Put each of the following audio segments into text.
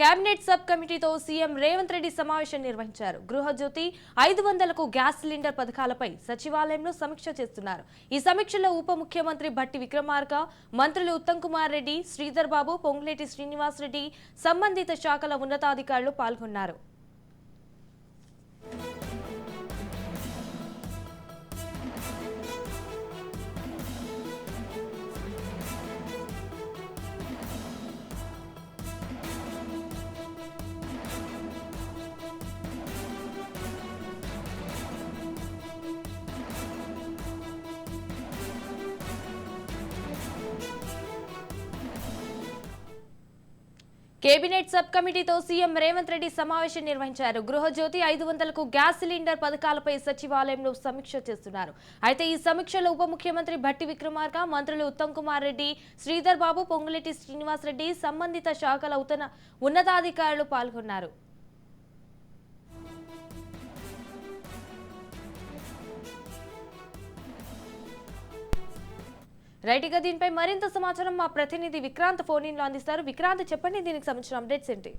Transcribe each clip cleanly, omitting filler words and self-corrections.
Cabinet sub కమిటీతో CM Revanth Reddy సమావేశం నిర్వహించారు. గృహజ్యోతి 500కు గ్యాస్ సిలిండర్ పథకాలపై సచివాలయంలో సమీక్ష చేస్తున్నారు. ఈ సమీక్షలో ఉప ముఖ్యమంత్రి భట్టి విక్రమార్క, మంత్రులు ఉత్తమ్ కుమార్ రెడ్డి, శ్రీధర్ బాబు, పొంగులేటి శ్రీనివాస్ రెడ్డి, సంబంధిత శాఖల ఉన్నతాధికారులు పాల్గొన్నారు. కేబినెట్ సబ్ కమిటీతో సీఎం రేవంత్ రెడ్డి సమావేశం నిర్వహించారు. గృహజ్యోతి 500కు గ్యాస్ సిలిండర్ పథకాలపై సచివాలయంలో సమీక్ష చేస్తున్నారు. అయితే ఈ సమీక్షలో ఉప ముఖ్యమంత్రి భట్టి విక్రమార్క, మంత్రులు ఉత్తమ్ కుమార్ రెడ్డి, శ్రీధర్ బాబు, పొంగులేటి శ్రీనివాస్ రెడ్డి, సంబంధిత శాఖల ఉన్నతాధికారులు పాల్గొన్నారు. రైట్గా దీనిపై మరింత సమాచారం మా ప్రతినిధి విక్రాంత్ ఫోన్ ఇన్ లో అందిస్తారు. విక్రాంత్, చెప్పండి, దీనికి సంబంధించిన అప్డేట్స్ ఏంటి?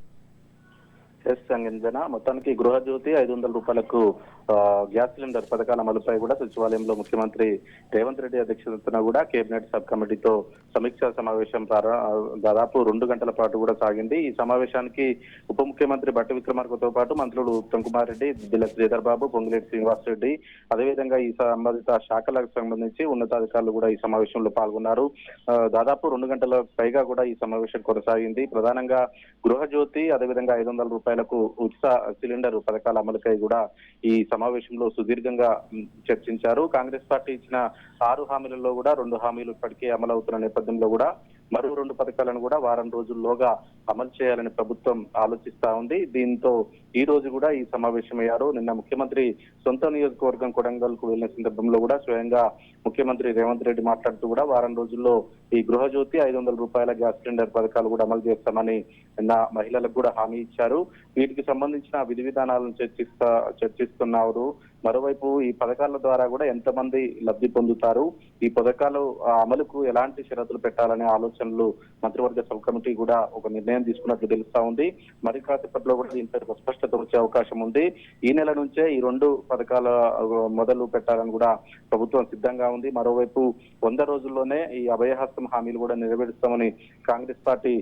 మొత్తానికి గృహజ్యోతి 500 రూపాయలకు గ్యాస్ సిలిండర్ పథకాల అమలుపై కూడా సచివాలయంలో ముఖ్యమంత్రి రేవంత్ రెడ్డి అధ్యక్షతన కూడా కేబినెట్ సబ్ కమిటీతో సమీక్షా సమావేశం దాదాపు 2 గంటల పాటు కూడా సాగింది. ఈ సమావేశానికి ఉప ముఖ్యమంత్రి భట్టి విక్రమార్కతో పాటు మంత్రులు ఉత్తమ్ కుమార్ రెడ్డి, శ్రీధర్ బాబు, పొంగులేటి శ్రీనివాస్ రెడ్డి, అదేవిధంగా ఈ సంబంధిత శాఖలకు సంబంధించి ఉన్నతాధికారులు కూడా ఈ సమావేశంలో పాల్గొన్నారు. దాదాపు 2 గంటల పైగా కూడా ఈ సమావేశం కొనసాగింది. ప్రధానంగా గృహజ్యోతి, అదేవిధంగా 500 రూపాయలకు ఉచిత సిలిండర్ పథకాల అమలుకై కూడా ఈ సమావేశంలో సుదీర్ఘంగా చర్చించారు. కాంగ్రెస్ పార్టీ ఇచ్చిన 6 హామీలలో కూడా 2 హామీలు ఇప్పటికే అమలవుతున్న నేపథ్యంలో కూడా మరో 2 పథకాలను కూడా వారం రోజుల్లోగా అమలు చేయాలని ప్రభుత్వం ఆలోచిస్తా ఉంది. దీంతో ఈ రోజు కూడా ఈ సమావేశమయ్యారు. నిన్న ముఖ్యమంత్రి సొంత నియోజకవర్గం కొడంగల్ కు వెళ్లిన సందర్భంలో కూడా స్వయంగా ముఖ్యమంత్రి రేవంత్ రెడ్డి మాట్లాడుతూ కూడా వారం రోజుల్లో ఈ గృహజ్యోతి 500 రూపాయల గ్యాస్ సిలిండర్ పథకాలు కూడా అమలు చేస్తామని నిన్న మహిళలకు కూడా హామీ ఇచ్చారు. వీటికి సంబంధించిన విధి విధానాలను చర్చిస్తున్నారు. మరోవైపు ఈ పథకాల ద్వారా కూడా ఎంతమంది లబ్ధి పొందుతారు, ఈ పథకాలు అమలుకు ఎలాంటి షరతులు పెట్టాలనే ఆలోచనలు మంత్రివర్గ సబ్ కమిటీ కూడా ఒక నిర్ణయం తీసుకున్నట్లు తెలుస్తా ఉంది. మరి కాసేపట్లో కూడా దీనిపై ఒక స్పష్టత వచ్చే అవకాశం ఉంది. ఈ నెల నుంచే ఈ 2 పథకాల మొదలు పెట్టాలని కూడా ప్రభుత్వం సిద్ధంగా ఉంది. మరోవైపు 100 రోజుల్లోనే ఈ అభయహస్తం హామీలు కూడా నెరవేరుస్తామని కాంగ్రెస్ పార్టీ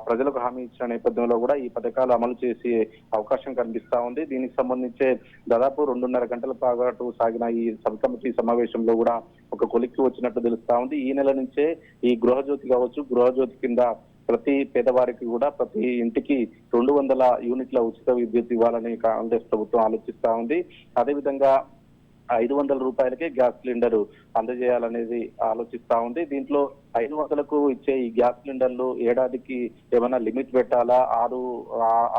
ప్రజలకు హామీ ఇచ్చిన నేపథ్యంలో కూడా ఈ పథకాలు అమలు చేసే అవకాశం కనిపిస్తా ఉంది. దీనికి సంబంధించే దాదాపు 2.5 గంటల పాటు సాగిన ఈ సబ్ కమిటీ సమావేశంలో కూడా ఒక కొలిక్కి వచ్చినట్టు తెలుస్తా ఉంది. ఈ నెల నుంచే ఈ గృహజ్యోతి కావచ్చు, గృహజ్యోతి కింద ప్రతి పేదవారికి కూడా ప్రతి ఇంటికి 200 యూనిట్ల ఉచిత విద్యుత్ ఇవ్వాలని కాంగ్రెస్ ప్రభుత్వం ఆలోచిస్తా ఉంది. అదేవిధంగా 500 రూపాయలకే గ్యాస్ సిలిండర్ అందజేయాలనేది ఆలోచిస్తా ఉంది. దీంట్లో 500కు ఇచ్చే ఈ గ్యాస్ సిలిండర్లు ఏడాదికి ఏమైనా లిమిట్ పెట్టాలా,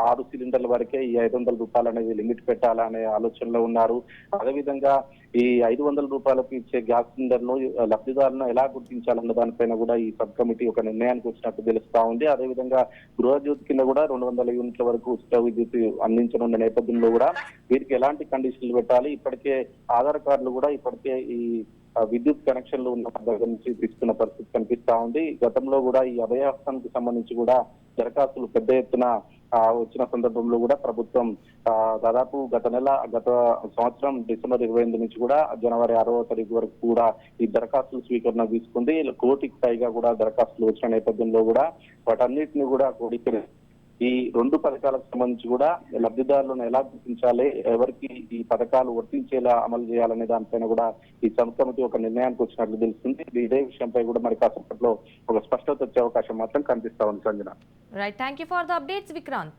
6 సిలిండర్ల వరకే ఈ 500 రూపాయలు అనేది లిమిట్ పెట్టాలా అనే ఆలోచనలో ఉన్నారు. అదేవిధంగా ఈ 500 రూపాయలకు ఇచ్చే గ్యాస్ సిలిండర్లు లబ్ధిదారులను ఎలా గుర్తించాలన్న దానిపైన కూడా ఈ సబ్ కమిటీ ఒక నిర్ణయానికి వచ్చినట్టు తెలుస్తా ఉంది. అదేవిధంగా గృహజ్యోతి కింద కూడా 200 యూనిట్ల వరకు ఉచిత విద్యుత్ అందించనున్న నేపథ్యంలో కూడా వీరికి ఎలాంటి కండిషన్లు పెట్టాలి, ఇప్పటికే ఆధార్ కార్డులు కూడా ఇప్పటికే ఈ విద్యుత్ కనెక్షన్లు ఉన్న దగ్గర నుంచి తీసుకున్న పరిస్థితి కనిపిస్తా ఉంది. గతంలో కూడా ఈ అభయహస్తానికి సంబంధించి కూడా దరఖాస్తులు పెద్ద ఎత్తున వచ్చిన సందర్భంలో కూడా ప్రభుత్వం దాదాపు గత సంవత్సరం డిసెంబర్ 28 నుంచి కూడా జనవరి 6వ తారీఖు వరకు కూడా ఈ దరఖాస్తుల స్వీకరణ తీసుకుంది. 1 కోటికి పైగా కూడా దరఖాస్తులు వచ్చిన నేపథ్యంలో కూడా వాటన్నిటిని కూడా ఈ 2 పథకాలకు సంబంధించి కూడా లబ్ధిదారులను ఎలా గుర్తించాలి, ఎవరికి ఈ పథకాలు వర్తించేలా అమలు చేయాలనే దానిపైన కూడా ఈ సబ్ కమిటీ ఒక నిర్ణయానికి వచ్చినట్లు తెలుస్తుంది. ఇదే విషయంపై కూడా మరి కాసేపట్లో ఒక స్పష్టత వచ్చే అవకాశం మాత్రం కనిపిస్తా ఉంది. Sanjana, right, thank you for the updates Vikrant.